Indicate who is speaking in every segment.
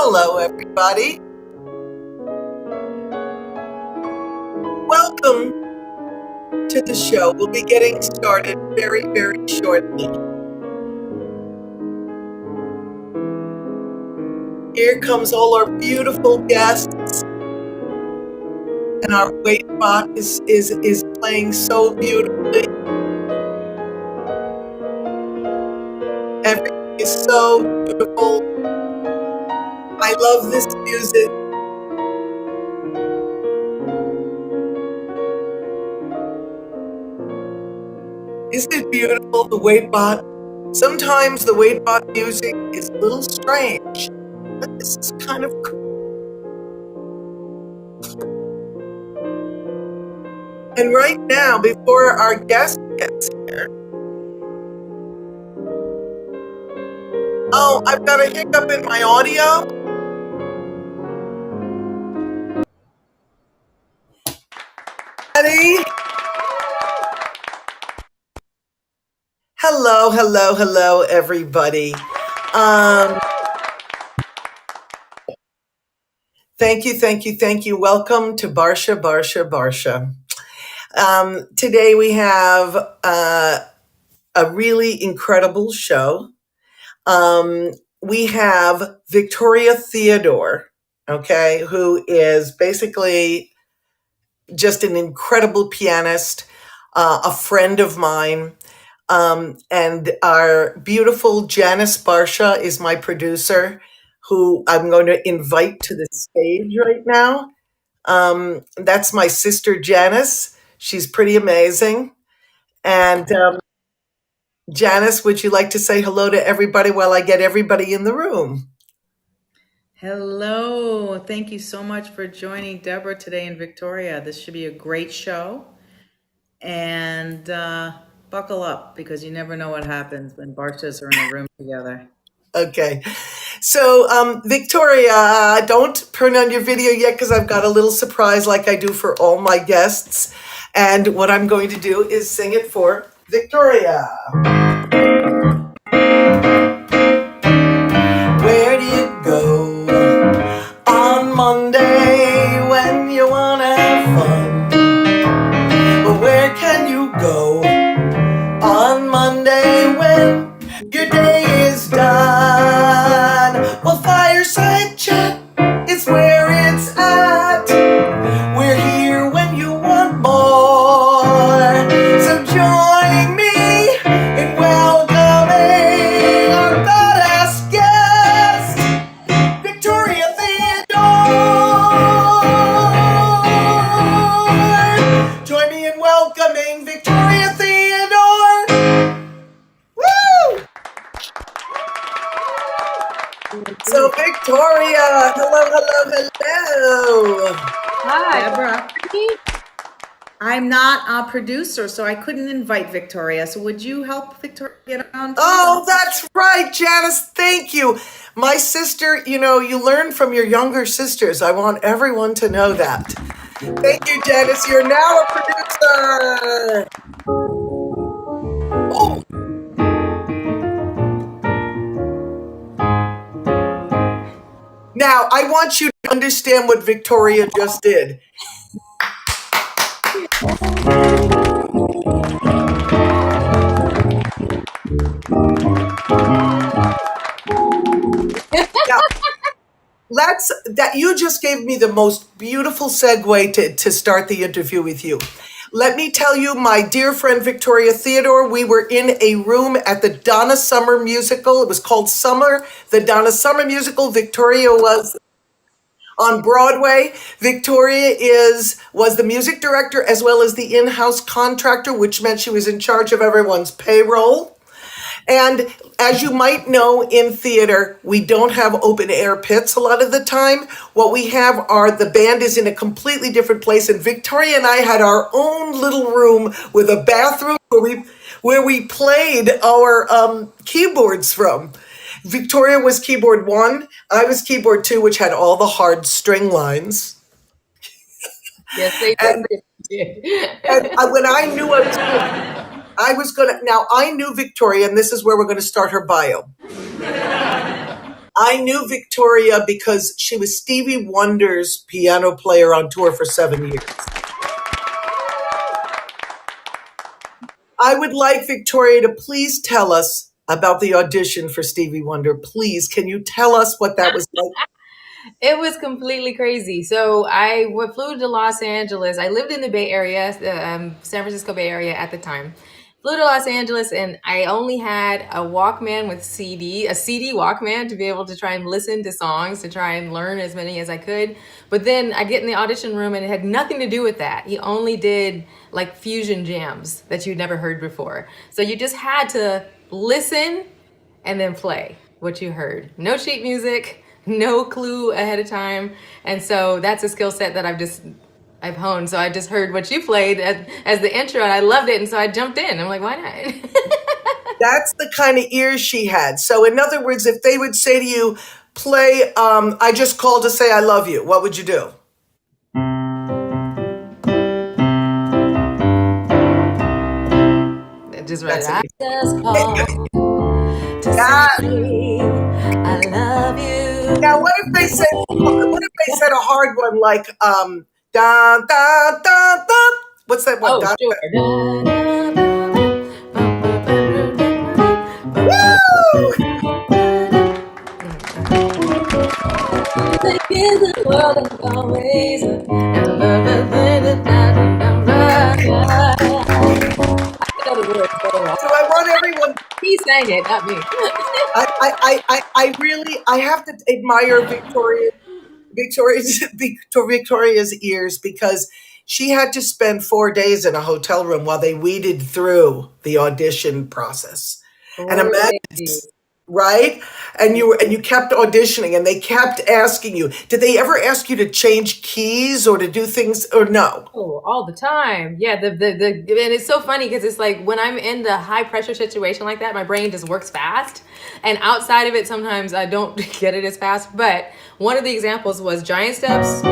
Speaker 1: Hello, everybody. Welcome to the show. We'll be getting started very, very shortly. Here comes all our beautiful guests. And our wait bot is playing so beautifully. Everything is so beautiful. I love this music. Isn't it beautiful, the wait bot? Sometimes the wait bot music is a little strange, but this is kind of cool. And right now, before our guest gets here, oh, I've got a hiccup in my audio. Ready? Hello, hello, hello, everybody. Thank you. Welcome to Barsha, Barsha, Barsha. Today we have a really incredible show. We have Victoria Theodore, okay, who is basically just an incredible pianist, a friend of mine. And our beautiful Janice Barsha is my producer, who I'm going to invite to the stage right now. That's my sister Janice. She's pretty amazing. And Janice, would you like to say hello to everybody while I get everybody in the room?
Speaker 2: Hello. Thank you so much for joining Deborah today in Victoria. This should be a great show. And buckle up, because you never know what happens when Barshas are in a room together.
Speaker 1: Okay. So, Victoria, don't turn on your video yet because I've got a little surprise like I do for all my guests. And what I'm going to do is sing it for Victoria. Where do you go on Monday when you want to have fun? Well, where can you go on Monday when your day is done? Well, fireside chat is where it's at. We're here when you want more. So join me in welcoming our badass guest, Victoria Theodore. Join me in welcoming Victoria Theodore. Woo! So Victoria, hello.
Speaker 2: Hi, Deborah. I'm not a producer, so I couldn't invite Victoria. So would you help Victoria get around?
Speaker 1: Oh, that's right, Janice. Thank you. My sister, you learn from your younger sisters. I want everyone to know that. Thank you, Janice. You're now a producer. Oh. Now, I want you to understand what Victoria just did. Now, you just gave me the most beautiful segue to start the interview with you. Let me tell you, my dear friend Victoria Theodore, we were in a room at the Donna Summer musical. It was called Summer, the Donna Summer musical. Victoria was on Broadway. Victoria was the music director as well as the in-house contractor, which meant she was in charge of everyone's payroll. And as you might know, in theater, we don't have open air pits a lot of the time. What we have are the band is in a completely different place. And Victoria and I had our own little room with a bathroom where we played our keyboards from. Victoria was keyboard 1. I was keyboard 2, which had all the hard string lines.
Speaker 3: Yes, they did.
Speaker 1: And when I knew I was going to, now I knew Victoria, and this is where we're going to start her bio. I knew Victoria because she was Stevie Wonder's piano player on tour for 7 years. I would like Victoria to please tell us about the audition for Stevie Wonder. Please, can you tell us what that was like?
Speaker 3: It was completely crazy. So flew to Los Angeles. I lived in the Bay Area, San Francisco Bay Area at the time. Flew to Los Angeles, and I only had a Walkman with a CD Walkman to be able to try and listen to songs, to try and learn as many as I could. But then I get in the audition room, and it had nothing to do with that. He only did like fusion jams that you'd never heard before. So you just had to listen and then play what you heard. No sheet music, no clue ahead of time. And so that's a skill set that I've honed. So I just heard what you played as the intro, and I loved it. And so I jumped in. I'm like, why not?
Speaker 1: That's the kind of ears she had. So in other words, if they would say to you, play I Just Called to Say I Love You, what would you do?
Speaker 3: Just right.
Speaker 1: That's
Speaker 3: I
Speaker 1: it.
Speaker 3: just called to
Speaker 1: Yeah.
Speaker 3: say I love you.
Speaker 1: Now, what if they said a hard one like da da da da? What's that one?
Speaker 3: Oh,
Speaker 1: Da-
Speaker 3: sure.
Speaker 1: Woo!
Speaker 3: In the world and always
Speaker 1: So I want everyone.
Speaker 3: He sang it, not me.
Speaker 1: I have to admire Victoria's ears because she had to spend 4 days in a hotel room while they weeded through the audition process. And imagine, right? And you kept auditioning, and they kept asking you. Did they ever ask you to change keys or to do things or no?
Speaker 3: Oh, all the time. Yeah, and it's so funny because it's like when I'm in the high pressure situation like that, my brain just works fast. And outside of it, sometimes I don't get it as fast. But one of the examples was Giant Steps.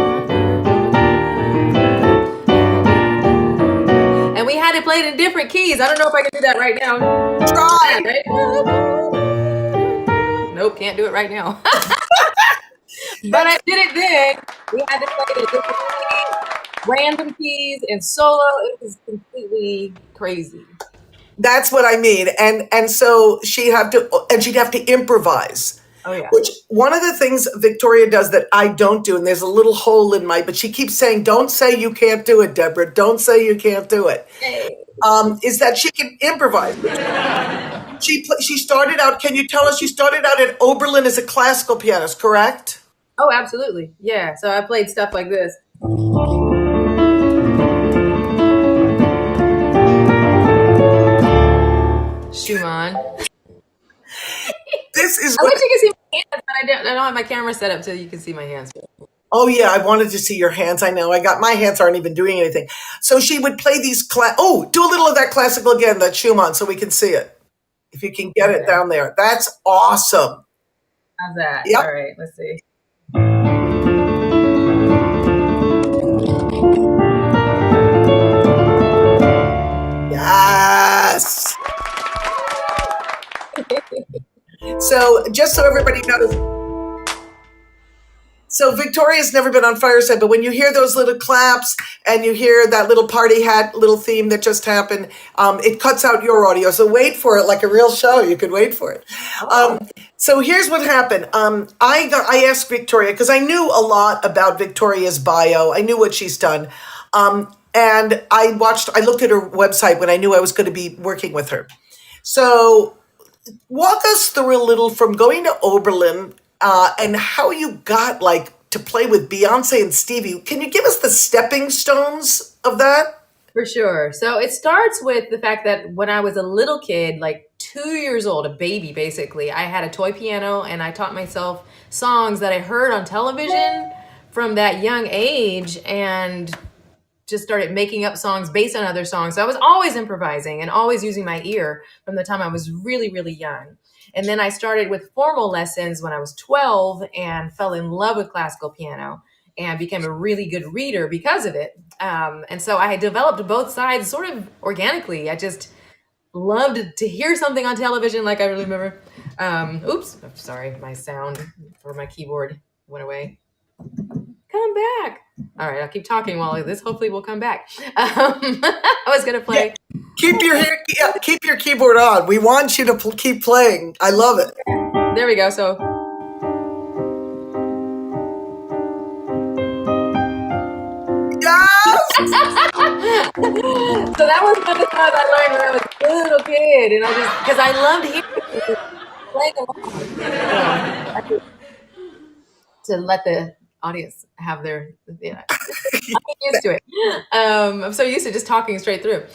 Speaker 3: And we had it played in different keys. I don't know if I can do that right now.
Speaker 1: Try.
Speaker 3: Nope, can't do it right now. But I did it then. We had to play it in different keys, random keys, and solo. It was completely crazy.
Speaker 1: That's what I mean. And so she'd have to improvise.
Speaker 3: Oh yeah.
Speaker 1: Which one of the things Victoria does that I don't do, and there's a little hole in but she keeps saying, "Don't say you can't do it, Deborah. Don't say you can't do it." Is that she can improvise. She started out. Can you tell us? She started out at Oberlin as a classical pianist, correct?
Speaker 3: Oh, absolutely. Yeah. So I played stuff like this. Schumann.
Speaker 1: This is.
Speaker 3: I wish you could see my hands, but I don't have my camera set up so you can see my hands.
Speaker 1: Oh yeah, I wanted to see your hands. I know. My hands aren't even doing anything. So she would play these do a little of that classical again, that Schumann, so we can see it. If you can get it down there. That's awesome.
Speaker 3: How's that?
Speaker 1: Yep.
Speaker 3: All right, let's see.
Speaker 1: Yes. So just so everybody knows, so Victoria's never been on Fireside, but when you hear those little claps and you hear that little party hat little theme that just happened, it cuts out your audio. So wait for it like a real show. You could wait for it. So here's what happened. I asked Victoria because I knew a lot about Victoria's bio. I knew what she's done. And I looked at her website when I knew I was going to be working with her. So walk us through a little from going to Oberlin and how you got to play with Beyonce and Stevie. Can you give us the stepping stones of that?
Speaker 3: For sure. So it starts with the fact that when I was a little kid, like 2 years old, a baby basically, I had a toy piano and I taught myself songs that I heard on television from that young age and just started making up songs based on other songs. So I was always improvising and always using my ear from the time I was really, really young. And then I started with formal lessons when I was 12 and fell in love with classical piano and became a really good reader because of it. And so I had developed both sides sort of organically. I just loved to hear something on television. Like I really remember Oops, I'm sorry, my sound or my keyboard went away. Come back. All right, I'll keep talking while this hopefully will come back. I was gonna play.
Speaker 1: Keep your keyboard on. We want you to keep playing. I love it.
Speaker 3: There we go. So
Speaker 1: Yes!
Speaker 3: so that was one of the songs I learned when I was a little kid, and because I loved hearing it, playing along. To let the audience have their, I'm used to it. I'm so used to just talking straight through.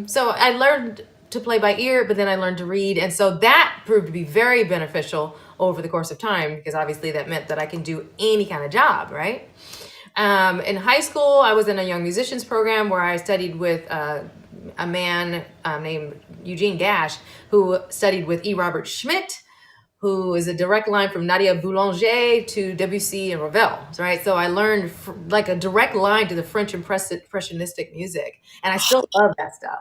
Speaker 3: So I learned to play by ear, but then I learned to read. And so that proved to be very beneficial over the course of time, because obviously that meant that I can do any kind of job, right? In high school, I was in a young musicians program where I studied with a man named Eugene Gash, who studied with E. Robert Schmidt, who is a direct line from Nadia Boulanger to Debussy and Ravel, right? So I learned like a direct line to the French impressionistic music, and I still love that stuff.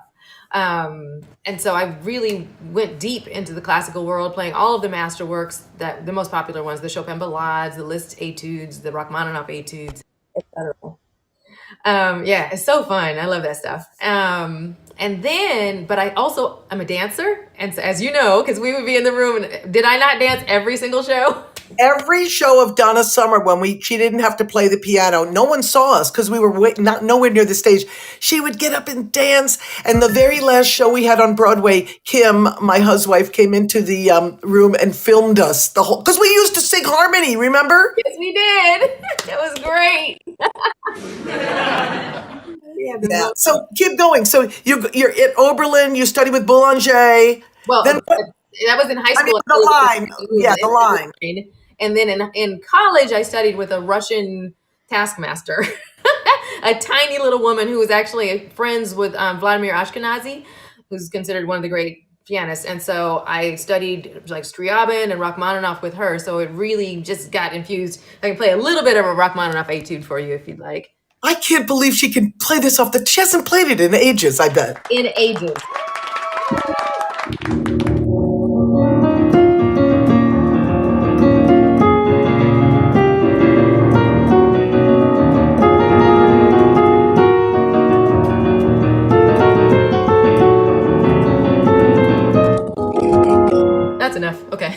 Speaker 3: And so I really went deep into the classical world, playing all of the masterworks, that the most popular ones, the Chopin Ballades, the Liszt Etudes, the Rachmaninoff Etudes, etc. Yeah, it's so fun. I love that stuff. And then, but I'm a dancer. And so, as you know, because we would be in the room, and did I not dance every single show?
Speaker 1: Every show of Donna Summer, when she didn't have to play the piano, no one saw us because we were nowhere near the stage. She would get up and dance. And the very last show we had on Broadway, Kim, my husband, came into the room and filmed us the whole, because we used to sing harmony, remember?
Speaker 3: Yes, we did. It was great.
Speaker 1: Yeah. So keep going. So you're at Oberlin, you study with Boulanger.
Speaker 3: Well,
Speaker 1: then
Speaker 3: that was in high school.
Speaker 1: The line. Yeah, the line.
Speaker 3: And then in college, I studied with a Russian taskmaster, a tiny little woman who was actually friends with Vladimir Ashkenazy, who's considered one of the great pianists. And so I studied like Scriabin and Rachmaninoff with her. So it really just got infused. I can play a little bit of a Rachmaninoff etude for you if you'd like.
Speaker 1: I can't believe she can play this off she hasn't played it in ages, I bet.
Speaker 3: In ages. That's enough. Okay.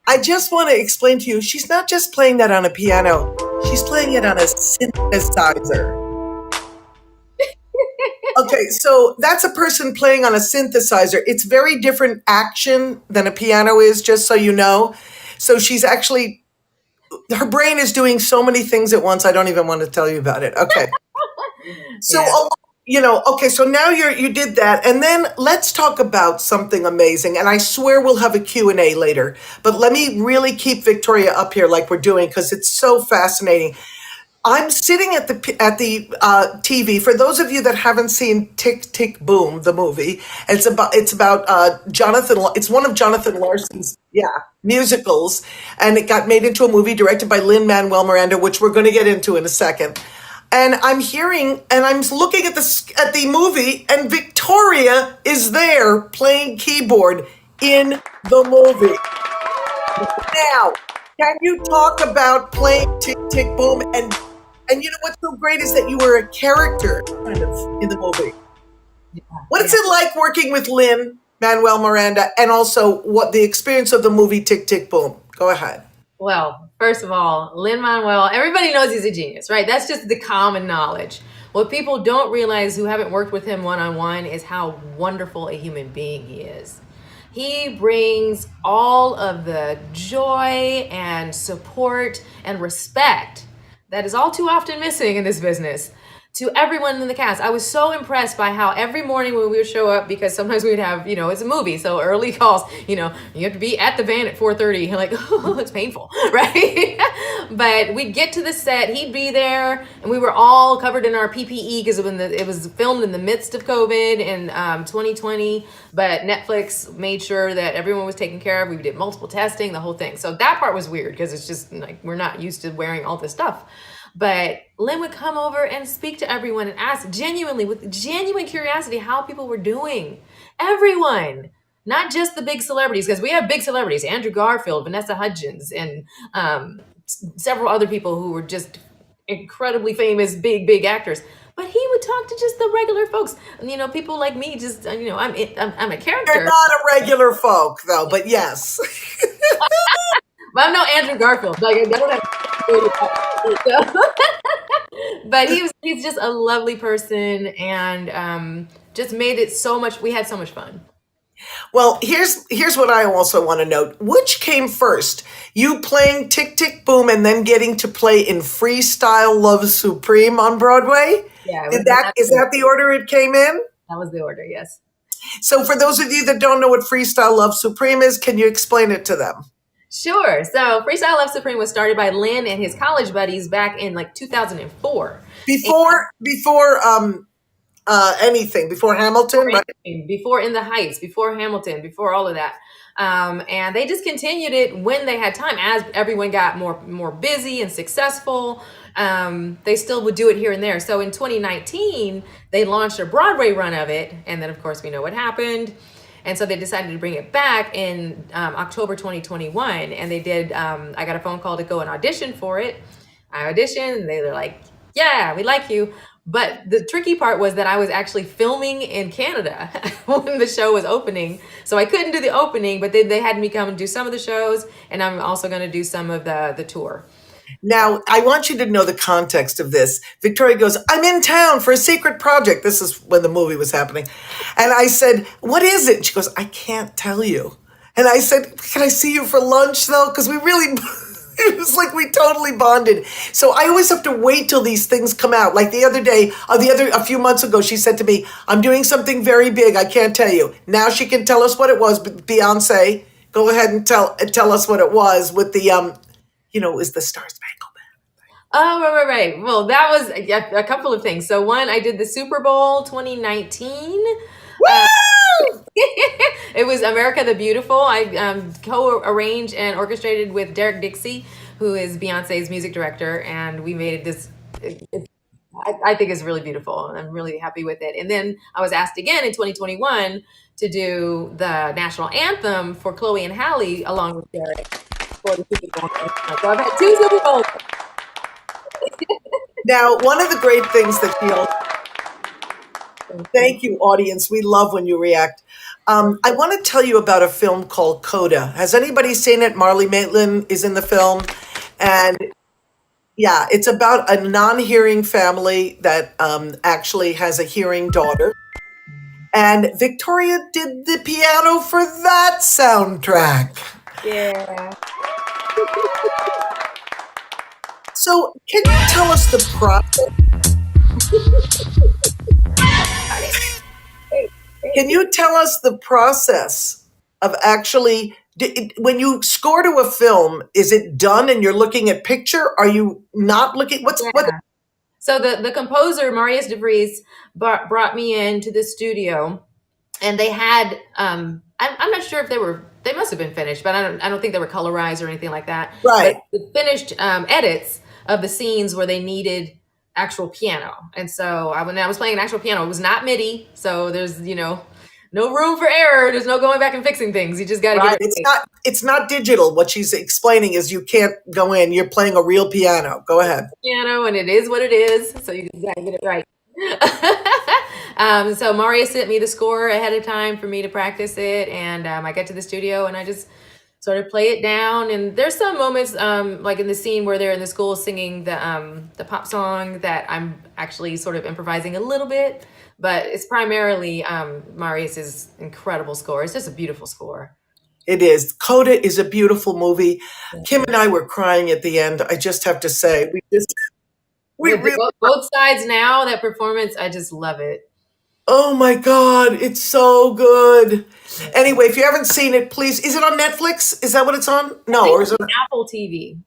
Speaker 1: I just want to explain to you, she's not just playing that on a piano, she's playing it on a synthesizer. Okay, so that's a person playing on a synthesizer. It's very different action than a piano is, just so you know. So she's actually, her brain is doing so many things at once, I don't even want to tell you about it. Okay. So, okay, so now you did that, and then let's talk about something amazing, and I swear we'll have a Q&A later, but let me really keep Victoria up here like we're doing, because it's so fascinating. I'm sitting at the TV. For those of you that haven't seen Tick, Tick, Boom, the movie, it's about Jonathan. It's one of Jonathan Larson's musicals, and it got made into a movie directed by Lin-Manuel Miranda, which we're going to get into in a second. And I'm looking at the movie, and Victoria is there playing keyboard in the movie. Now, can you talk about playing Tick, Tick, Boom? And you know what's so great is that you were a character kind of in the movie. What's it like working with Lin-Manuel Miranda, and also what the experience of the movie Tick, Tick, Boom? Go ahead.
Speaker 3: Well, first of all, Lin-Manuel, everybody knows he's a genius, right? That's just the common knowledge. What people don't realize who haven't worked with him one-on-one is how wonderful a human being he is. He brings all of the joy and support and respect that is all too often missing in this business to everyone in the cast. I was so impressed by how every morning when we would show up, because sometimes we'd have, it's a movie, so early calls, you have to be at the van at 4:30. You're like, oh, it's painful, right? But we'd get to the set, he'd be there, and we were all covered in our PPE because it was filmed in the midst of COVID in 2020, but Netflix made sure that everyone was taken care of. We did multiple testing, the whole thing. So that part was weird because it's just like, we're not used to wearing all this stuff. But Lynn would come over and speak to everyone and ask genuinely, with genuine curiosity, how people were doing. Everyone, not just the big celebrities, because we have big celebrities, Andrew Garfield, Vanessa Hudgens, and several other people who were just incredibly famous, big actors. But he would talk to just the regular folks, people like me. Just I'm a
Speaker 1: You're
Speaker 3: character.
Speaker 1: not a regular folk, though, but yes.
Speaker 3: But I'm no Andrew Garfield. Like I don't have. But he's just a lovely person, and just made it so much. We had so much fun.
Speaker 1: Well, here's what I also want to note. Which came first? You playing Tick Tick Boom and then getting to play in Freestyle Love Supreme on Broadway?
Speaker 3: Yeah,
Speaker 1: Is that the order it came in?
Speaker 3: That was the order. Yes.
Speaker 1: So for those of you that don't know what Freestyle Love Supreme is, can you explain it to them?
Speaker 3: Sure. So Freestyle Love Supreme was started by Lynn and his college buddies back in like 2004.
Speaker 1: Before anything, before Hamilton, right?
Speaker 3: Before In the Heights, before Hamilton, before all of that. And they just continued it when they had time. As everyone got more busy and successful, they still would do it here and there. So in 2019, they launched a Broadway run of it. And then, of course, we know what happened. And so they decided to bring it back in October 2021. And they did, I got a phone call to go and audition for it. I auditioned, and they were like, yeah, we like you. But the tricky part was that I was actually filming in Canada when the show was opening. So I couldn't do the opening, but they had me come and do some of the shows. And I'm also going to do some of the tour.
Speaker 1: Now, I want you to know the context of this. Victoria goes, I'm in town for a secret project. This is when the movie was happening. And I said, what is it? And she goes, I can't tell you. And I said, can I see you for lunch, though? Because we really, it was like we totally bonded. So I always have to wait till these things come out. Like the other day, a few months ago, she said to me, I'm doing something very big. I can't tell you. Now she can tell us what it was. But Beyonce, go ahead and tell us what it was with the, is the Star Spangled Banner.
Speaker 3: Oh, right. Well, that was a couple of things. So one, I did the Super Bowl 2019. It was America the Beautiful. I co-arranged and orchestrated with Derek Dixie, who is Beyonce's music director, and we made this. I think it's really beautiful, and I'm really happy with it. And then I was asked again in 2021 to do the national anthem for Chloe and Halle along with Derek for the Super Bowl. So I've had 2 Super Bowls.
Speaker 1: Now, one of the great things that thank you, audience. We love when you react. I want to tell you about a film called Coda. Has anybody seen it? Marlee Matlin is in the film. And yeah, it's about a non-hearing family that actually has a hearing daughter. And Victoria did the piano for that soundtrack.
Speaker 3: Yeah.
Speaker 1: So can you tell us the process? Can you tell us the process of actually, when you score to a film, is it done and you're looking at picture? Are you not looking? What?
Speaker 3: So the composer, Marius DeVries, brought me into the studio, and they had, I'm not sure if they must have been finished, but I don't think they were colorized or anything like that.
Speaker 1: Right.
Speaker 3: But the finished edits of the scenes where they needed actual piano. And so when I was playing an actual piano, it was not MIDI. So there's, no room for error. There's no going back and fixing things. You just got to get it right.
Speaker 1: It's not digital. What she's explaining is you can't go in. You're playing a real piano. Go ahead.
Speaker 3: Piano, and it is what it is. So you just got to get it right. So Maria sent me the score ahead of time for me to practice it. And I got to the studio and I just sort of play it down. And there's some moments like in the scene where they're in the school singing the pop song that I'm actually sort of improvising a little bit. But it's primarily Marius's incredible score. It's just a beautiful score.
Speaker 1: It is. Coda is a beautiful movie. Kim and I were crying at the end. I just have to say,
Speaker 3: both sides now, that performance, I just love it.
Speaker 1: Oh my God, it's so good. Anyway, if you haven't seen it, please, is it on Netflix? Is that what it's on? No, or is it
Speaker 3: on Apple TV?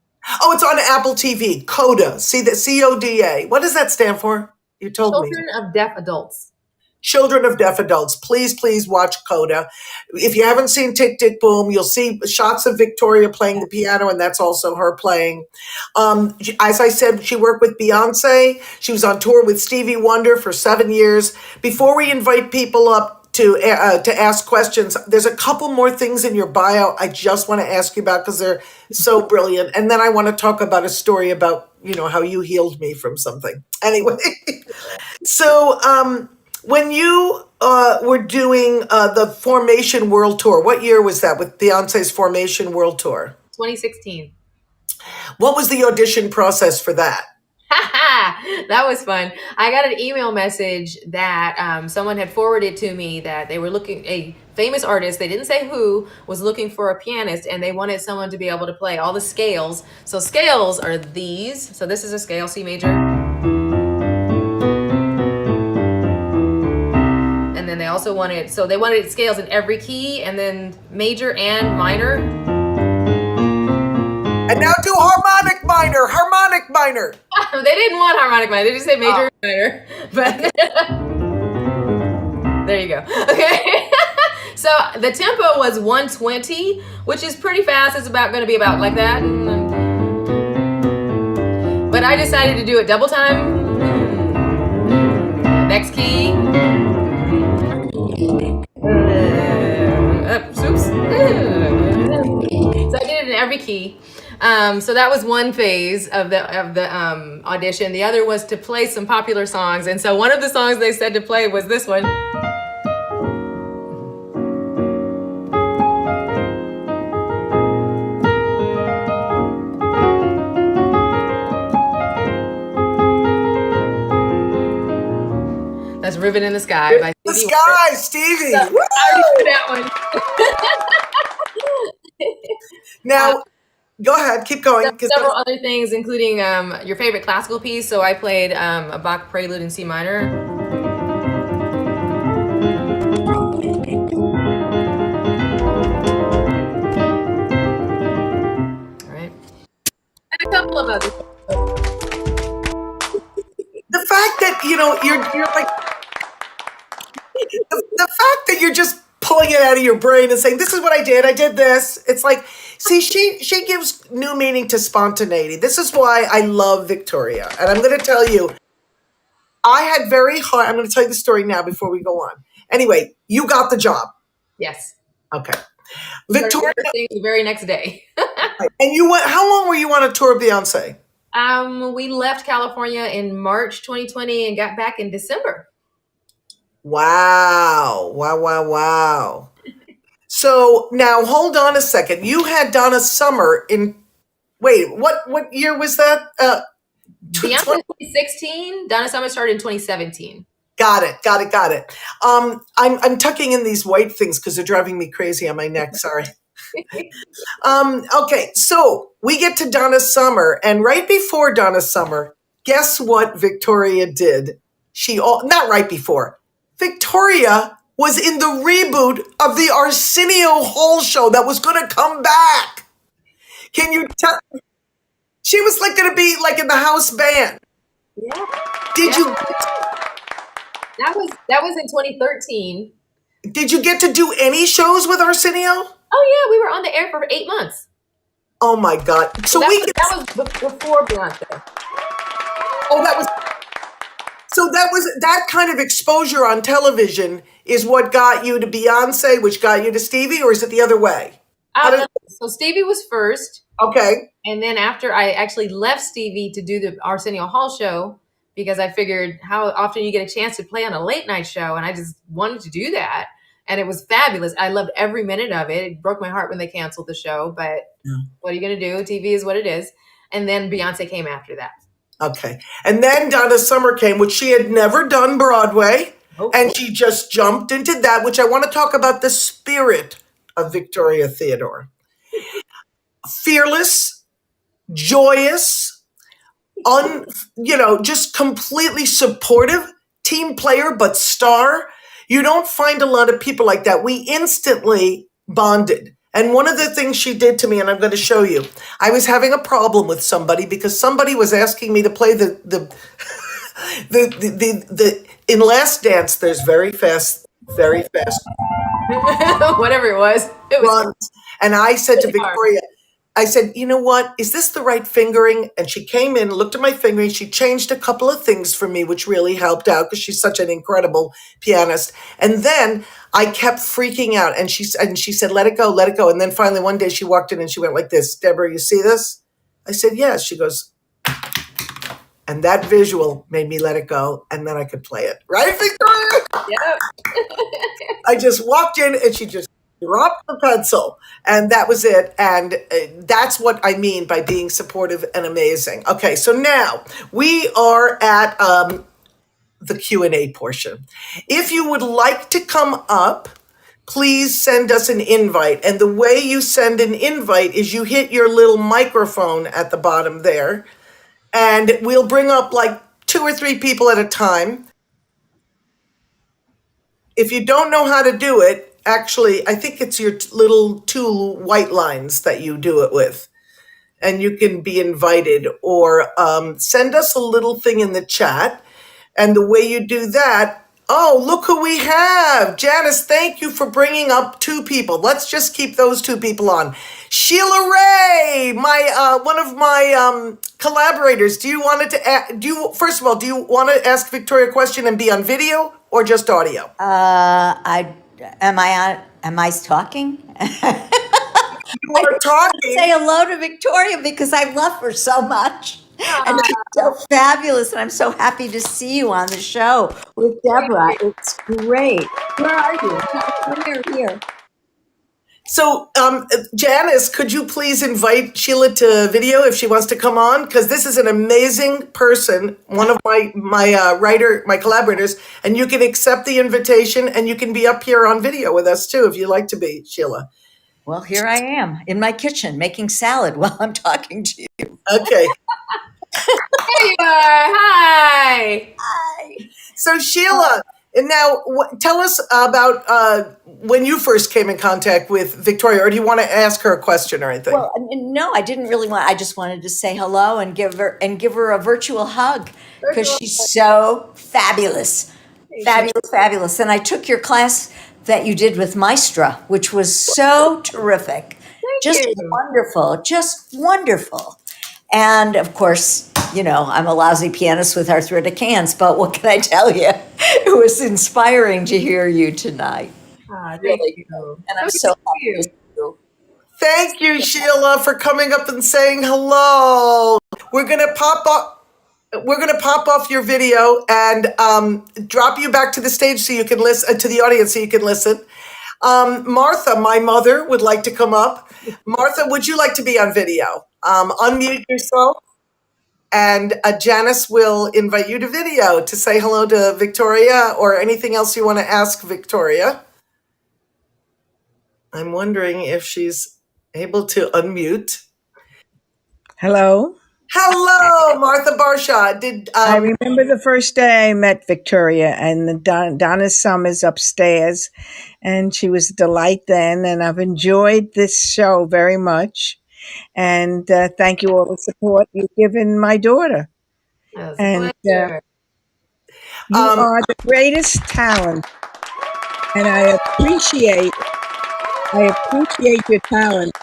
Speaker 1: Oh, it's on Apple TV. Coda, see that CODA. What does that stand for? You told me.
Speaker 3: Children of Deaf Adults.
Speaker 1: children of deaf adults, please watch Coda. If you haven't seen Tick Tick Boom, you'll see shots of Victoria playing the piano, and that's also her playing. As I said, she worked with Beyonce. She was on tour with Stevie Wonder for 7 years. Before we invite people up to ask questions, there's a couple more things in your bio I just want to ask you about because they're so brilliant. And then I want to talk about a story about, how you healed me from something. Anyway, so when you were doing the Formation World Tour, what year was that with Beyonce's Formation World Tour?
Speaker 3: 2016.
Speaker 1: What was the audition process for that?
Speaker 3: That was fun. I got an email message that someone had forwarded to me that they were looking, a famous artist, they didn't say who, was looking for a pianist, and they wanted someone to be able to play all the scales. So scales are these. So this is a scale, C major. And then they also wanted, so they wanted scales in every key, and then major and minor.
Speaker 1: And now do harmonic minor.
Speaker 3: They didn't want harmonic minor. They just said major and minor. But there you go. Okay. So the tempo was 120, which is pretty fast. It's going to be about like that. But I decided to do it double time. Next key. Oops. So I did it in every key. So that was one phase of the audition. The other was to play some popular songs. And so one of the songs they said to play was this one. That's Ribbon in the Sky by
Speaker 1: The
Speaker 3: Stevie.
Speaker 1: Sky, Stevie.
Speaker 3: So, I already did that one.
Speaker 1: Now, go ahead, keep going.
Speaker 3: Several other things, including your favorite classical piece. So I played a Bach prelude in C minor. All right. And a couple of others.
Speaker 1: The fact that, you're like, the fact that you're just pulling it out of your brain and saying, this is what I did this. It's like, see, she gives new meaning to spontaneity. This is why I love Victoria. And I'm going to tell you, I'm going to tell you the story now before we go on. Anyway, you got the job.
Speaker 3: Yes.
Speaker 1: Okay. Victoria.
Speaker 3: The very next day.
Speaker 1: And how long were you on a tour of Beyonce?
Speaker 3: We left California in March 2020 and got back in December.
Speaker 1: Wow. So now hold on a second. You had Donna Summer what year was that?
Speaker 3: Beyonce 2016. Donna Summer started in 2017.
Speaker 1: Got it. I'm tucking in these white things because they're driving me crazy on my neck. Sorry. Okay, so we get to Donna Summer, and right before Donna Summer, guess what Victoria did? Not right before. Victoria was in the reboot of the Arsenio Hall show that was going to come back. Can you tell? She was going to be like in the house band.
Speaker 3: Yeah.
Speaker 1: Did you?
Speaker 3: That was in 2013.
Speaker 1: Did you get to do any shows with Arsenio?
Speaker 3: Oh yeah, we were on the air for 8 months.
Speaker 1: Oh my God! So that
Speaker 3: was before Beyonce.
Speaker 1: Oh, that kind of exposure on television is what got you to Beyonce, which got you to Stevie, or is it the other way?
Speaker 3: So Stevie was first.
Speaker 1: Okay.
Speaker 3: And then after I actually left Stevie to do the Arsenio Hall show, because I figured how often you get a chance to play on a late night show, and I just wanted to do that. And it was fabulous. I loved every minute of it. It broke my heart when they canceled the show, but What are you going to do? TV is what it is. And then Beyonce came after that.
Speaker 1: Okay. And then Donna Summer came, which she had never done Broadway. Okay. And she just jumped into that, which I want to talk about the spirit of Victoria Theodore. Fearless, joyous, just completely supportive, team player, but star. You don't find a lot of people like that. We instantly bonded. And one of the things she did to me, and I'm going to show you, I was having a problem with somebody because somebody was asking me to play the in Last Dance, there's very fast
Speaker 3: Whatever it was. It was
Speaker 1: runs. And I said to
Speaker 3: really hard.
Speaker 1: Victoria, I said, you know what? Is this the right fingering? And she came in, looked at my fingering. She changed a couple of things for me, which really helped out because she's such an incredible pianist. And then I kept freaking out. And she said, let it go, let it go. And then finally one day she walked in and she went like this, Deborah, you see this? I said, yes. She goes, and that visual made me let it go. And then I could play it. Right, Victoria?
Speaker 3: Yep.
Speaker 1: I just walked in and she just dropped the pencil, and that was it. And that's what I mean by being supportive and amazing. Okay, so now we are at the Q&A portion. If you would like to come up, please send us an invite. And the way you send an invite is you hit your little microphone at the bottom there, and we'll bring up like 2 or 3 people at a time. If you don't know how to do it, actually, I think it's your little 2 white lines that you do it with, and you can be invited, or send us a little thing in the chat. And the way you do that, oh, look who we have. Janice, thank you for bringing up 2 people. Let's just keep those 2 people on. Sheila Ray, one of my collaborators. First of all, do you want to ask Victoria a question and be on video or just audio?
Speaker 4: Am I talking?
Speaker 1: You are talking.
Speaker 4: Say hello to Victoria because I love her so much. And she's so fabulous, and I'm so happy to see you on the show with Deborah. It's great. Where are you? Here.
Speaker 1: So, Janice, could you please invite Sheila to video if she wants to come on? Because this is an amazing person, one of my collaborators, and you can accept the invitation and you can be up here on video with us too if you'd like to be, Sheila.
Speaker 4: Well, here I am in my kitchen making salad while I'm talking to you.
Speaker 1: Okay.
Speaker 3: There you are. Hi.
Speaker 4: Hi.
Speaker 1: So, Sheila, and now tell us about when you first came in contact with Victoria, or do you want to ask her a question or anything?
Speaker 4: Well, no, I didn't really want. I just wanted to say hello and give her a virtual hug because she's so fabulous, fabulous. And I took your class that you did with Maestra, which was so terrific, just wonderful. And of course, I'm a lousy pianist with arthritic hands, but what can I tell you? It was inspiring to hear you tonight.
Speaker 3: Thank you.
Speaker 4: And I'm so happy to see you.
Speaker 1: Thank you, Sheila, for coming up and saying hello. We're gonna pop off your video and drop you back to the stage so you can listen to the audience so you can listen. Martha, my mother, would like to come up. Martha, would you like to be on video? Unmute yourself, and Janice will invite you to video to say hello to Victoria or anything else you want to ask Victoria. I'm wondering if she's able to unmute.
Speaker 5: Hello.
Speaker 1: Hello, Martha Barsha.
Speaker 5: I remember the first day I met Victoria, and the Donna Summer's upstairs, and she was a delight then, and I've enjoyed this show very much. And thank you all the support you've given my daughter. And you are the greatest talent, and I appreciate your talent.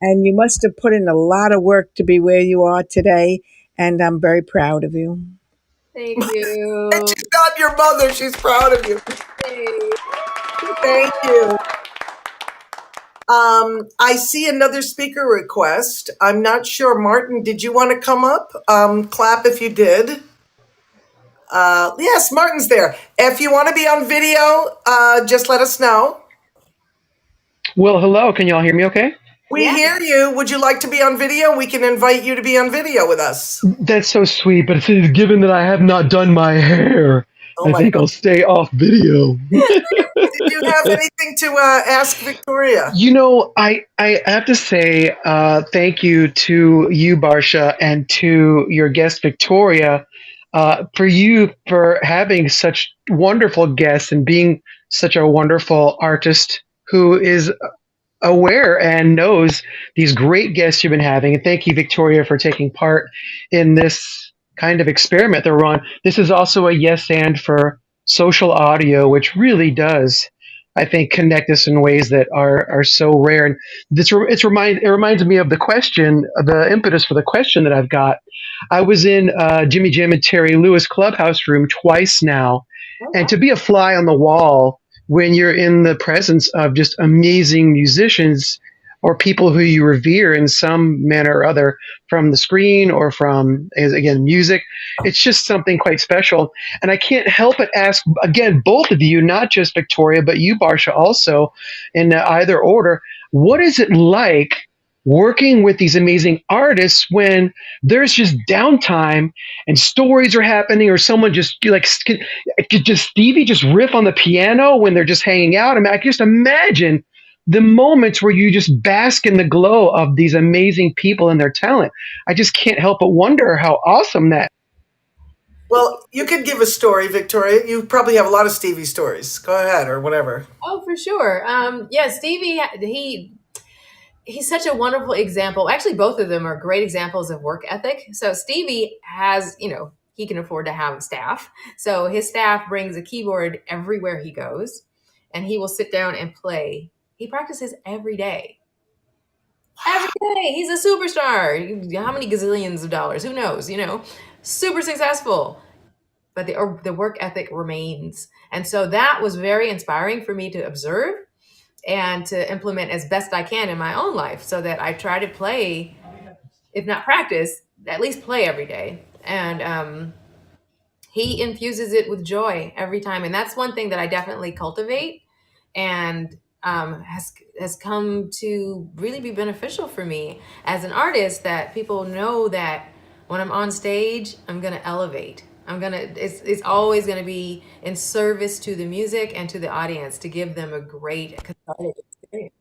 Speaker 5: And you must have put in a lot of work to be where you are today, and I'm very proud of you.
Speaker 3: Thank you.
Speaker 1: And she's not your mother. She's proud of you. Thank you. I see another speaker request. I'm not sure. Martin, did you want to come up? Clap if you did. Yes, Martin's there. If you want to be on video, just let us know.
Speaker 6: Well, hello. Can y'all hear me okay?
Speaker 1: We hear you. Would you like to be on video? We can invite you to be on video with us.
Speaker 6: That's so sweet, but given that I have not done my hair, I think I'll stay off video.
Speaker 1: Did you have anything to ask Victoria?
Speaker 6: I have to say thank you to you, Barsha, and to your guest, Victoria, for having such wonderful guests and being such a wonderful artist who is aware and knows these great guests you've been having. And thank you, Victoria, for taking part in this kind of experiment they're on. This is also a yes and for social audio, which really does, I think, connect us in ways that are so rare. And it reminds me of the question, the impetus for the question that I've got. I was in Jimmy Jam and Terry Lewis Clubhouse room twice now, and to be a fly on the wall when you're in the presence of just amazing musicians or people who you revere in some manner or other, from the screen or from, again, music, it's just something quite special. And I can't help but ask, again, both of you, not just Victoria, but you, Barsha, also, in either order, what is it like working with these amazing artists when there's just downtime and stories are happening, or someone just could just Stevie just riff on the piano when they're just hanging out? I mean, I can just imagine the moments where you just bask in the glow of these amazing people and their talent. I just can't help but wonder how awesome that.
Speaker 1: Well, you could give a story, Victoria. You probably have a lot of Stevie stories. Go ahead, or whatever.
Speaker 3: Oh, for sure. Yeah, Stevie, he's such a wonderful example. Actually, both of them are great examples of work ethic. So Stevie has, he can afford to have staff. So his staff brings a keyboard everywhere he goes, and he will sit down and play. He practices every day. Every day. He's a superstar. How many gazillions of dollars? Who knows? Super successful. But the work ethic remains. And so that was very inspiring for me to observe and to implement as best I can in my own life, so that I try to play, if not practice, at least play every day. And he infuses it with joy every time. And that's one thing that I definitely cultivate, and has come to really be beneficial for me as an artist, that people know that when I'm on stage, I'm going to elevate. It's always going to be in service to the music and to the audience, to give them a great cathartic experience.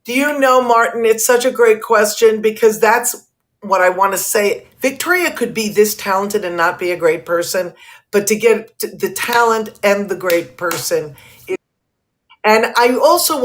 Speaker 1: Do you know, Martin, it's such a great question, because that's what I want to say. Victoria could be this talented and not be a great person, but to get the talent and the great person. And I also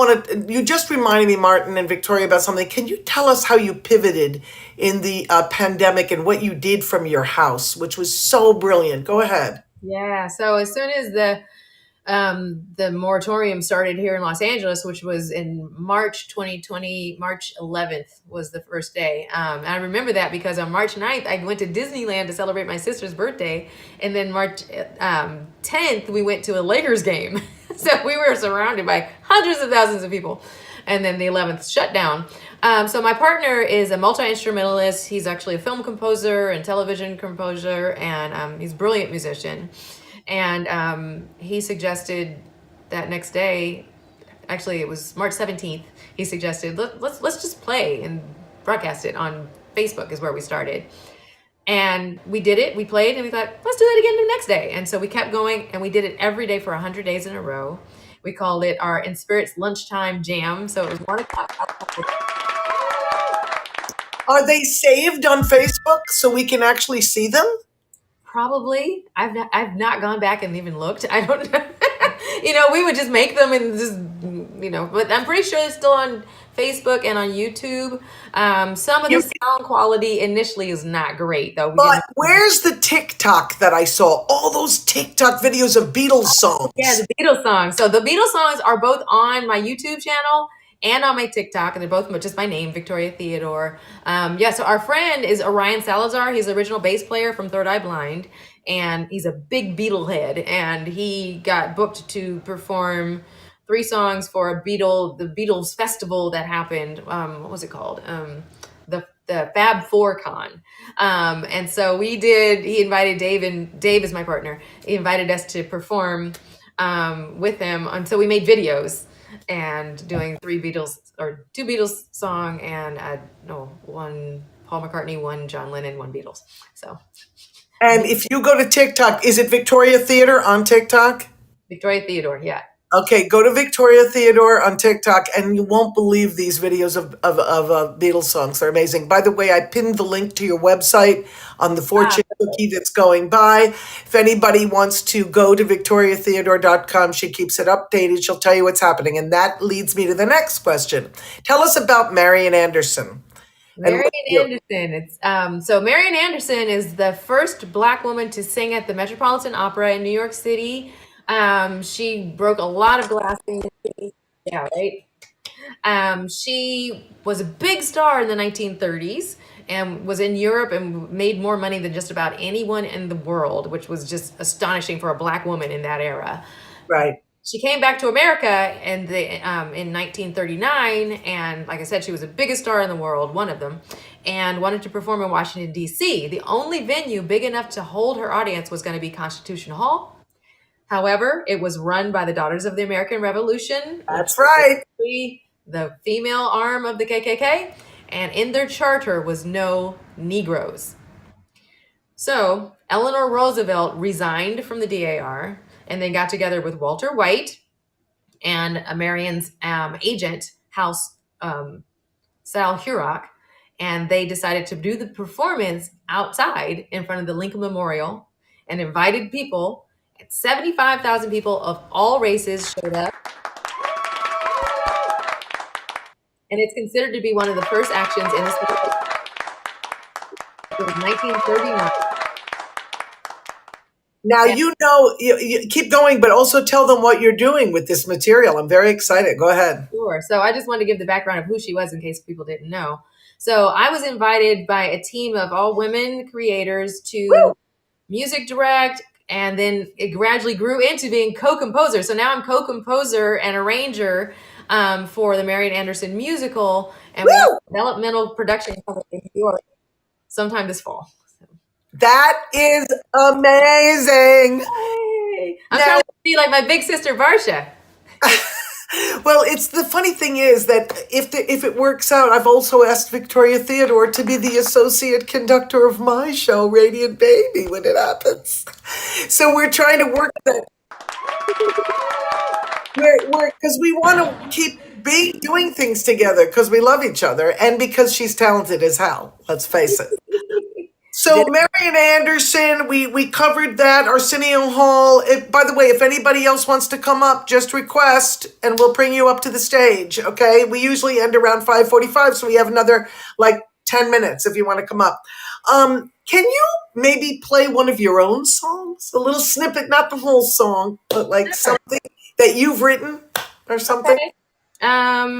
Speaker 1: you just reminded me, Martin and Victoria, about something. Can you tell us how you pivoted in the pandemic and what you did from your house, which was so brilliant? Go ahead.
Speaker 3: Yeah. So as soon as the moratorium started here in Los Angeles, which was in March 2020, March 11th was the first day. And I remember that because on March 9th, I went to Disneyland to celebrate my sister's birthday. And then March 10th, we went to a Lakers game. So we were surrounded by hundreds of thousands of people. And then the 11th shut down. So my partner is a multi-instrumentalist. He's actually a film composer and television composer, and he's a brilliant musician. And he suggested that next day, actually it was March 17th, he suggested, let's just play and broadcast it on Facebook, is where we started. And we did it, we played, and we thought, let's do that again the next day. And so we kept going, and we did it every day for 100 days in a row. We called it our In Spirits Lunchtime Jam. So it was 1 o'clock.
Speaker 1: Are they saved on Facebook so we can actually see them?
Speaker 3: Probably. I've not gone back and even looked. I don't know. We would just make them and just, but I'm pretty sure it's still on Facebook and on YouTube. Some of the sound quality initially is not great, though.
Speaker 1: But where's the TikTok that I saw? All those TikTok videos of Beatles songs.
Speaker 3: Yeah, the Beatles songs. So the Beatles songs are both on my YouTube channel and on my TikTok, and they're both just my name, Victoria Theodore. So our friend is Orion Salazar. He's the original bass player from Third Eye Blind, and he's a big Beatle head, and he got booked to perform 3 songs for the Beatles festival that happened. What was it called? The Fab Four Con. And so he invited Dave, and Dave is my partner. He invited us to perform with him. And so we made videos and doing 2 Beatles song and 1 Paul McCartney, 1 John Lennon, 1 Beatles. So.
Speaker 1: And if you go to TikTok, is it Victoria Theodore on TikTok?
Speaker 3: Victoria Theodore, yeah.
Speaker 1: Okay, go to Victoria Theodore on TikTok, and you won't believe these videos of Beatles songs. They're amazing. By the way, I pinned the link to your website on the fortune cookie that's going by. If anybody wants to go to victoriatheodore.com, she keeps it updated. She'll tell you what's happening. And that leads me to the next question. Tell us about Marion Anderson. And
Speaker 3: Marion
Speaker 1: look at you.
Speaker 3: Anderson. So Marion Anderson is the first Black woman to sing at the Metropolitan Opera in New York City. She broke a lot of glass. Yeah, right. She was a big star in the 1930s and was in Europe and made more money than just about anyone in the world, which was just astonishing for a Black woman in that era.
Speaker 1: Right.
Speaker 3: She came back to America in 1939, and like I said, she was the biggest star in the world, one of them, and wanted to perform in Washington, D.C. The only venue big enough to hold her audience was going to be Constitution Hall. However, it was run by the Daughters of the American Revolution, which
Speaker 1: That's right.
Speaker 3: was the female arm of the KKK, and in their charter was no Negroes. So Eleanor Roosevelt resigned from the DAR and then got together with Walter White and Marion's agent, House Sal Hurok, and they decided to do the performance outside in front of the Lincoln Memorial and invited people. 75,000 people of all races showed up. And it's considered to be one of the first actions in this. It was 1939.
Speaker 1: Now,
Speaker 3: Yeah.
Speaker 1: you keep going, but also tell them what you're doing with this material. I'm very excited. Go ahead.
Speaker 3: Sure. So I just wanted to give the background of who she was in case people didn't know. So I was invited by a team of all women creators to music direct, and then it gradually grew into being co-composer. So now I'm co-composer and arranger for the Marion Anderson musical, and we have a developmental production coming in New York sometime this fall.
Speaker 1: That is amazing.
Speaker 3: Yay! I'm
Speaker 1: Now-
Speaker 3: trying to be like my big sister Barsha.
Speaker 1: Well, it's the funny thing is that if it works out, I've also asked Victoria Theodore to be the associate conductor of my show, Radiant Baby, when it happens. So we're trying to work that. Because we want to keep doing things together because we love each other and because she's talented as hell. Let's face it. So Marion Anderson, we covered that, Arsenio Hall. By the way, if anybody else wants to come up, just request and we'll bring you up to the stage, okay? We usually end around 5:45, so we have another 10 minutes if you want to come up. Can you maybe play one of your own songs? A little snippet, not the whole song, but something that you've written or something?
Speaker 3: Okay.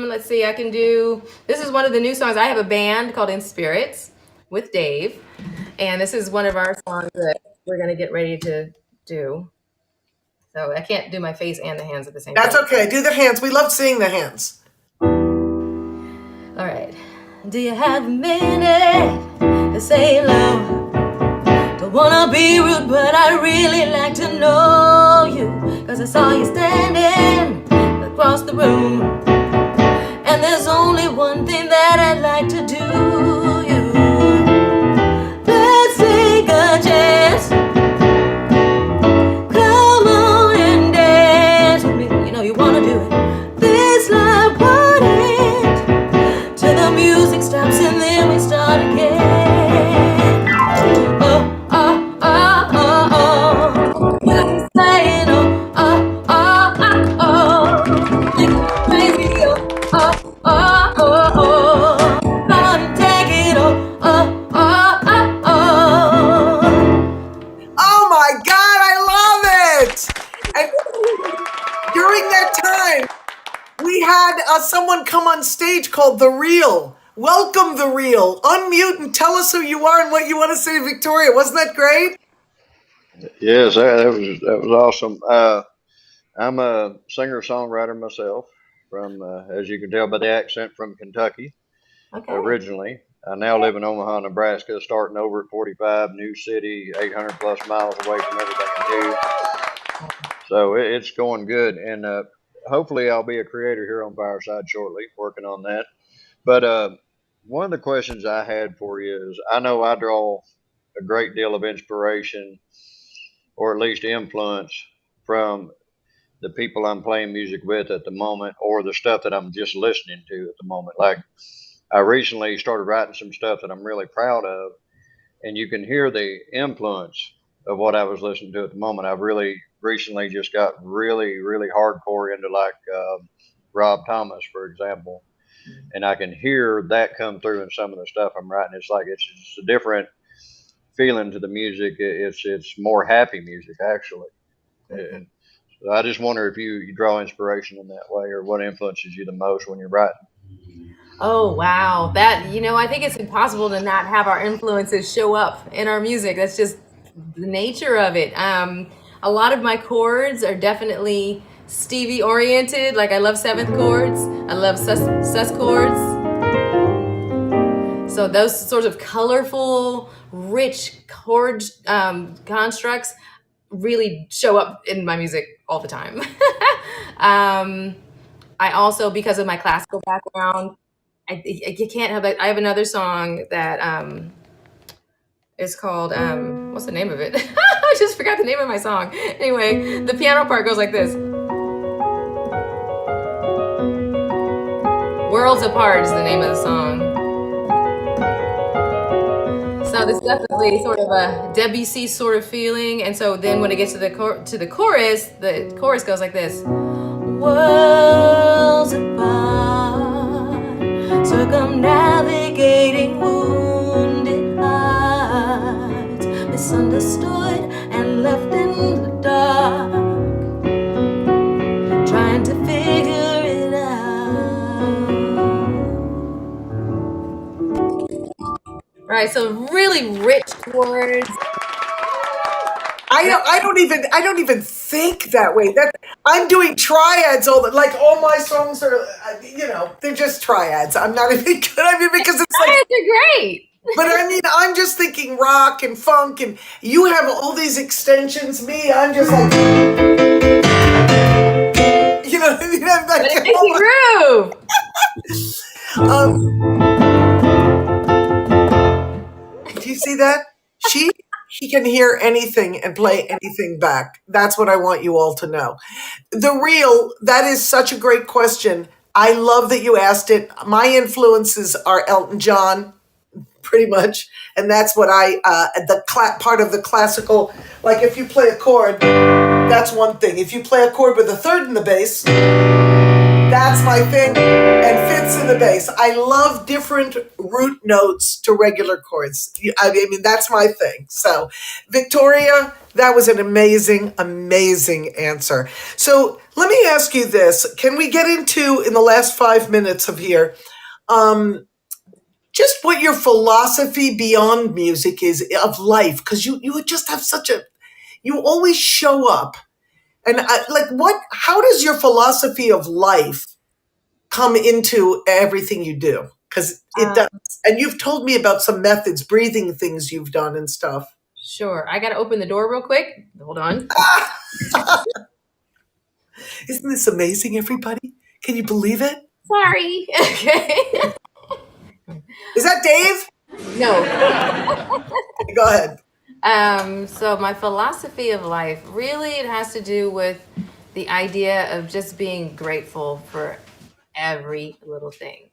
Speaker 3: Let's see, I can do, this is one of the new songs. I have a band called In Spirits with Dave, and this is one of our songs that we're going to get ready to do. So I can't do my face and the hands at the same time.
Speaker 1: That's okay. Do the hands. We love seeing the hands.
Speaker 3: All right. Do you have a minute to say hello? Don't wanna be rude, but I really like to know you. Cause I saw you standing across the room, and there's only one thing that I'd like to do. You, let's take a chance. Come on and dance with me. You know you wanna do it. This life party till the music stops and then we start again. Oh, oh, oh, oh, oh. You're saying oh, oh, oh, oh, oh. You're crazy, oh, oh, oh, oh, oh. Come on and take it, oh, oh, oh, oh, oh.
Speaker 1: Oh my God, I love it! And during that time, we had someone come on stage called The Real. Welcome, The Real. Unmute and tell us who you are and what you want to say to Victoria. Wasn't that great?
Speaker 7: Yes, that was awesome. I'm a singer-songwriter myself, from as you can tell by the accent, from Kentucky
Speaker 3: Okay.
Speaker 7: originally. I now live in Omaha, Nebraska, starting over at 45, new city, 800 plus miles away from everything I do. So it's going good, and hopefully I'll be a creator here on Fireside shortly, working on that. But one of the questions I had for you is, I know I draw a great deal of inspiration, or at least influence, from the people I'm playing music with at the moment, or the stuff that I'm just listening to at the moment. Like, I recently started writing some stuff that I'm really proud of, and you can hear the influence of what I was listening to at the moment. I've really recently just got really, really hardcore into Rob Thomas, for example. and I can hear that come through in some of the stuff I'm writing. It's like it's just a different feeling to the music. It's more happy music actually. And so I just wonder if you draw inspiration in that way, or what influences you the most when you're writing.
Speaker 3: Oh, wow. That, I think it's impossible to not have our influences show up in our music. That's just the nature of it. A lot of my chords are definitely Stevie oriented. Like I love seventh chords. I love sus chords. So those sorts of colorful, rich chord constructs really show up in my music all the time. I also, because of my classical background, I can't have that. I have another song that is called what's the name of it? I just forgot the name of my song. Anyway, the piano part goes like this. Worlds Apart is the name of the song. So this is definitely sort of a Debussy sort of feeling. And so then when it gets to the chorus goes like this. Worlds apart, circumnavigating wounded hearts, misunderstood and left in the dark, trying to figure it out. Right, so really rich words.
Speaker 1: I don't even think that way. That I'm doing triads all my songs are, they're just triads. I'm not even good. Because it's like,
Speaker 3: Triads are great.
Speaker 1: but I'm just thinking rock and funk, and you have all these extensions. Me, I'm just like, I'm like,
Speaker 3: But it makes you groove.
Speaker 1: do you see that? He can hear anything and play anything back. That's what I want you all to know. That is such a great question. I love that you asked it. My influences are Elton John, pretty much. And that's what part of the classical, like if you play a chord, that's one thing. If you play a chord with a third in the bass, that's my thing, and fits in the bass. I love different root notes to regular chords. That's my thing. So, Victoria, that was an amazing, amazing answer. So, let me ask you this. Can we get into, in the last 5 minutes of here, just what your philosophy beyond music is of life? Because you just have you always show up. And how does your philosophy of life come into everything you do? Because it does. And you've told me about some methods, breathing things you've done and stuff.
Speaker 3: Sure. I got to open the door real quick. Hold on.
Speaker 1: Isn't this amazing, everybody? Can you believe it?
Speaker 3: Sorry. Okay.
Speaker 1: Is that Dave?
Speaker 3: No.
Speaker 1: Go ahead.
Speaker 3: So my philosophy of life, really it has to do with the idea of just being grateful for every little thing.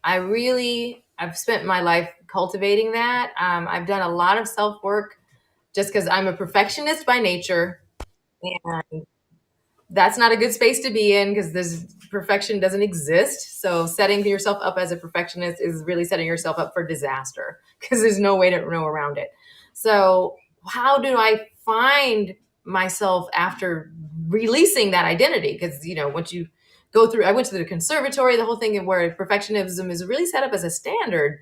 Speaker 3: I've spent my life cultivating that. I've done a lot of self-work just because I'm a perfectionist by nature, and that's not a good space to be in because perfection doesn't exist. So setting yourself up as a perfectionist is really setting yourself up for disaster because there's no way to know around it. So how do I find myself after releasing that identity? Because, once you go through, I went to the conservatory, the whole thing where perfectionism is really set up as a standard,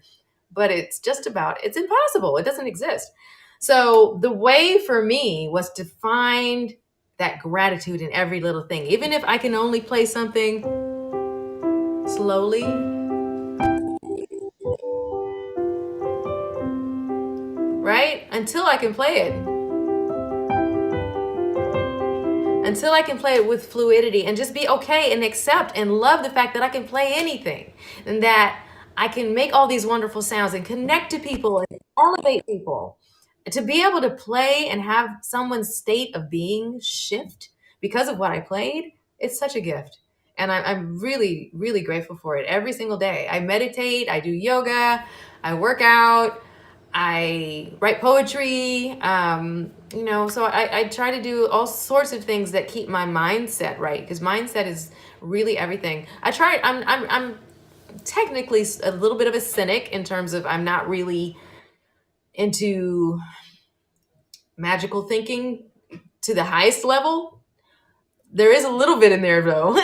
Speaker 3: but it's impossible. It doesn't exist. So the way for me was to find that gratitude in every little thing. Even if I can only play something slowly, right? Until I can play it. Until I can play it with fluidity and just be okay and accept and love the fact that I can play anything and that I can make all these wonderful sounds and connect to people and elevate people. To be able to play and have someone's state of being shift because of what I played, it's such a gift. And I'm really, really grateful for it every single day. I meditate, I do yoga, I work out, I write poetry, so I try to do all sorts of things that keep my mindset right, because mindset is really everything. I'm technically a little bit of a cynic in terms of I'm not really into magical thinking to the highest level. There is a little bit in there though,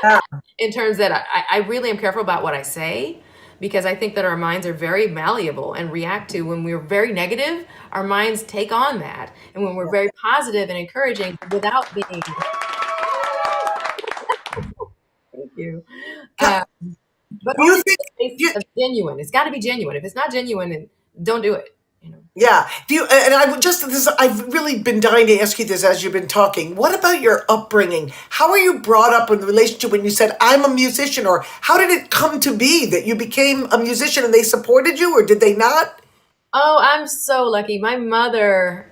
Speaker 1: Yeah.
Speaker 3: in terms that I really am careful about what I say, because I think that our minds are very malleable and react to, when we're very negative, our minds take on that. And when we're very positive and encouraging without being, thank you. But
Speaker 1: Do you
Speaker 3: always
Speaker 1: think?
Speaker 3: in the face of genuine. It's got to be genuine. If it's not genuine, then don't do it. You know.
Speaker 1: Yeah. Do you? And I would just this. I've really been dying to ask you this as you've been talking. What about your upbringing? How are you brought up in the relationship when you said I'm a musician, or how did it come to be that you became a musician and they supported you, or did they not?
Speaker 3: Oh, I'm so lucky. My mother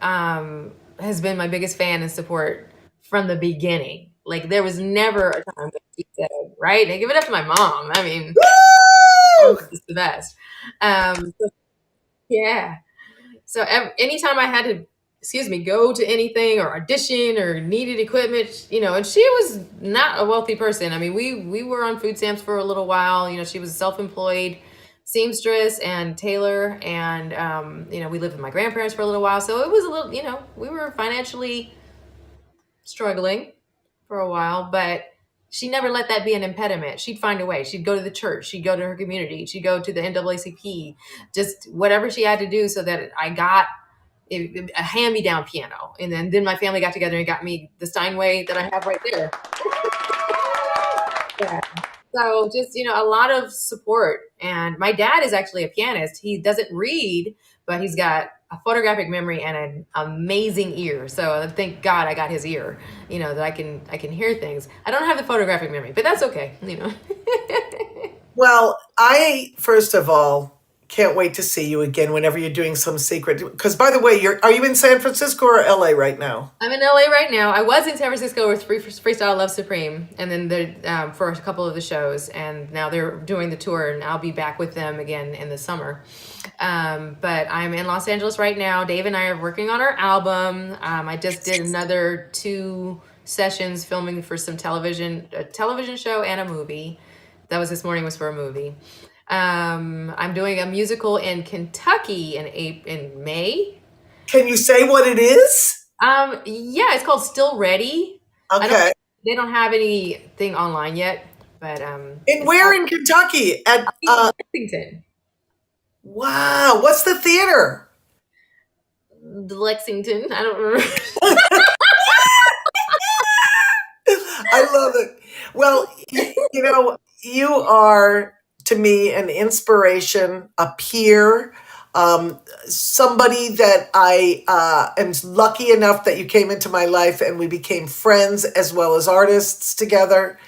Speaker 3: has been my biggest fan and support from the beginning. Like there was never a time that she said, right? And give it up to my mom. I mean,
Speaker 1: Woo!
Speaker 3: it's the best. So, yeah. So anytime I had to, go to anything or audition or needed equipment, and she was not a wealthy person. I mean, we were on food stamps for a little while. She was self-employed seamstress and tailor, and we lived with my grandparents for a little while. So it was a little, we were financially struggling for a while, but she never let that be an impediment. She'd find a way. She'd go to the church. She'd go to her community. She'd go to the NAACP, just whatever she had to do so that I got a hand-me-down piano. And then my family got together and got me the Steinway that I have right there. Yeah. So just, a lot of support. And my dad is actually a pianist. He doesn't read, but he's got a photographic memory and an amazing ear. So thank God I got his ear, that I can hear things. I don't have the photographic memory, but that's okay,
Speaker 1: Well, I first of all can't wait to see you again whenever you're doing some secret. Because by the way, are you in San Francisco or LA right now?
Speaker 3: I'm in LA right now. I was in San Francisco with Freestyle Love Supreme, and then for a couple of the shows, and now they're doing the tour, and I'll be back with them again in the summer. But I'm in Los Angeles right now. Dave and I are working on our album. I just did another 2 sessions filming for a television show and a movie. That was this morning, was for a movie. I'm doing a musical in Kentucky in May.
Speaker 1: Can you say what it is?
Speaker 3: Yeah, it's called Still Ready.
Speaker 1: Okay.
Speaker 3: They don't have anything online yet, but
Speaker 1: And where in Kentucky? At
Speaker 3: Lexington.
Speaker 1: Wow, what's the theater?
Speaker 3: Lexington. I don't remember.
Speaker 1: I love it. Well, you are to me an inspiration, a peer, somebody that I am lucky enough that you came into my life and we became friends as well as artists together.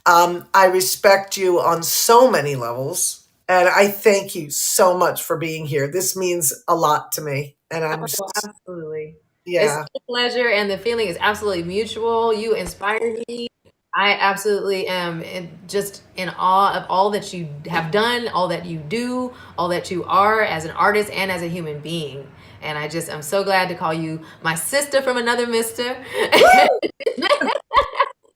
Speaker 1: I respect you on so many levels, and I thank you so much for being here. This means a lot to me, and I'm
Speaker 3: Absolutely.
Speaker 1: yeah.
Speaker 3: It's a pleasure, and the feeling is absolutely mutual. You inspire me. I absolutely am just in awe of all that you have done, all that you do, all that you are as an artist and as a human being. And I'm so glad to call you my sister from another mister.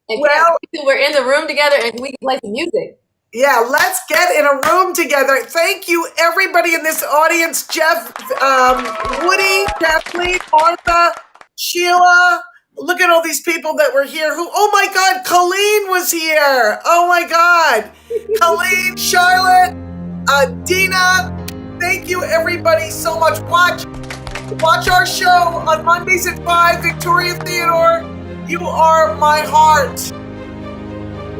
Speaker 3: And
Speaker 1: Well,
Speaker 3: we're in the room together and we can play some music.
Speaker 1: yeah, let's get in a room together. Thank you, everybody in this audience. Jeff, Woody, Kathleen, Martha, Sheila. Look at all these people that were here. Oh my God, Colleen was here. Oh my God. Colleen, Charlotte, Dina. Thank you, everybody, so much. Watch our show on Mondays at 5, Victoria Theodore. You are my heart.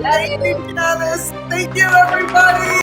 Speaker 1: Thank you, Janice. Thank you, everybody.